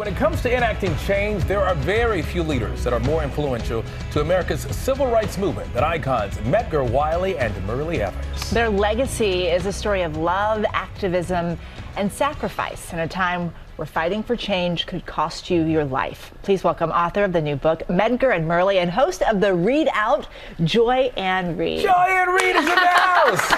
When it comes to enacting change, there are very few leaders that are more influential to America's civil rights movement than icons Medgar Myrlie and Myrlie Evers. Their legacy is a story of love, activism, and sacrifice in a time where fighting for change could cost you your life. Please welcome author of the new book, Medgar and Myrlie, and host of the Read Out, Joy-Ann Reid. Joy-Ann Reid is in the house!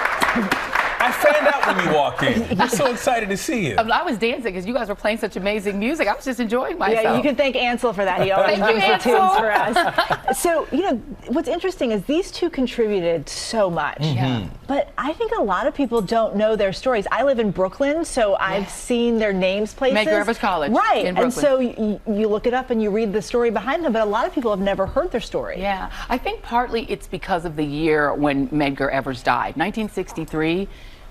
I fanned out when you walked in. I'm so excited to see you. I was dancing because you guys were playing such amazing music. I was just enjoying myself. Yeah, you can thank Ansel for that. He always brings the tunes for us. So, you know, what's interesting is these two contributed so much. Yeah. But I think a lot of people don't know their stories. I live in Brooklyn, so I've seen their names places. Medgar Evers College. Right. In Brooklyn. And so you look it up and you read the story behind them, but a lot of people have never heard their story. Yeah. I think partly it's because of the year when Medgar Evers died, 1963.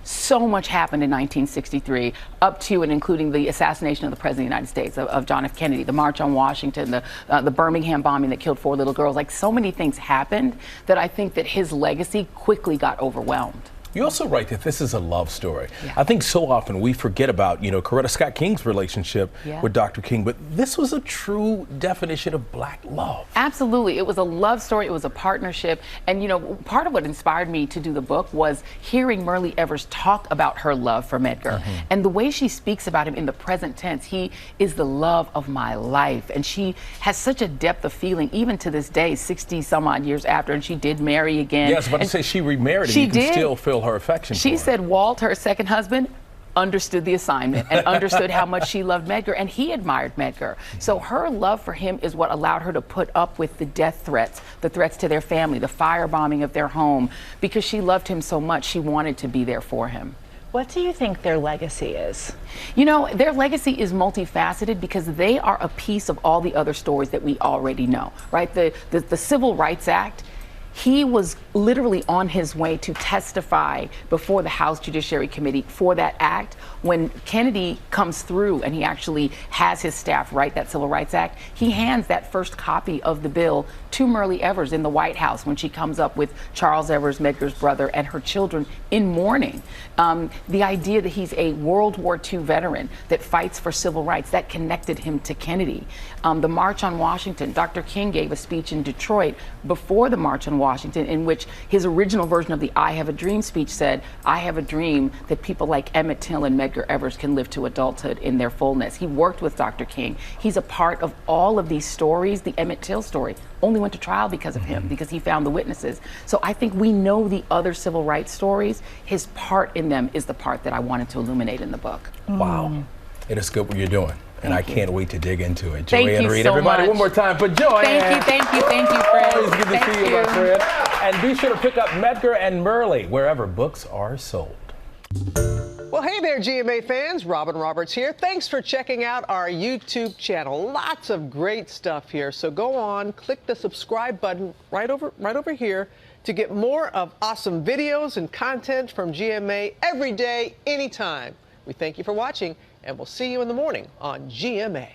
So much happened in 1963, up to and including the assassination of the President of the United States, of John F. Kennedy, the March on Washington, the Birmingham bombing that killed 4 little girls. Like, so many things happened that I think that his legacy quickly got overwhelmed. You also write that this is a love story. Yeah. I think so often we forget about, you know, Coretta Scott King's relationship with Dr. King, but this was a true definition of Black love. Absolutely. It was a love story. It was a partnership. And, you know, part of what inspired me to do the book was hearing Myrlie Evers talk about her love for Medgar. And the way she speaks about him in the present tense, he is the love of my life. And she has such a depth of feeling, even to this day, 60 some odd years after, and she did marry again. Yes, but to say she remarried him, you can still feel her affection for She him. said Walt, her second husband, understood the assignment and understood how much she loved Medgar, and he admired Medgar. So her love for him is what allowed her to put up with the death threats, the threats to their family, the firebombing of their home, because she loved him so much. She wanted to be there for him. What do you think their legacy is? You know, their legacy is multifaceted because they are a piece of all the other stories that we already know, right? The Civil Rights Act. He was literally on his way to testify before the House Judiciary Committee for that act. When Kennedy comes through and he actually has his staff write that Civil Rights Act, he hands that first copy of the bill to Myrlie Evers in the White House when she comes up with Charles Evers, Medgar's brother, and her children in mourning. The idea that he's a World War II veteran that fights for civil rights, that connected him to Kennedy. The March on Washington, Dr. King gave a speech in Detroit before the March on Washington in which his original version of the I Have a Dream speech said, I have a dream that people like Emmett Till and Medgar Evers can live to adulthood in their fullness. He worked with Dr. King. He's a part of all of these stories. The Emmett Till story only went to trial because of him, because he found the witnesses. So I think we know the other civil rights stories. His part in them is the part that I wanted to illuminate in the book. Wow. It is good what you're doing. And I can't wait to dig into it. Thank Joy-Ann you Reid, so everybody, much. One more time for Joy-Ann. Thank you, Fred. Always good to Thank see you, my friend. And be sure to pick up Medgar and Myrlie wherever books are sold. Well, hey there, GMA fans. Robin Roberts here. Thanks for checking out our YouTube channel. Lots of great stuff here. So go on, click the subscribe button right over here to get more of awesome videos and content from GMA every day, anytime. We thank you for watching, and we'll see you in the morning on GMA.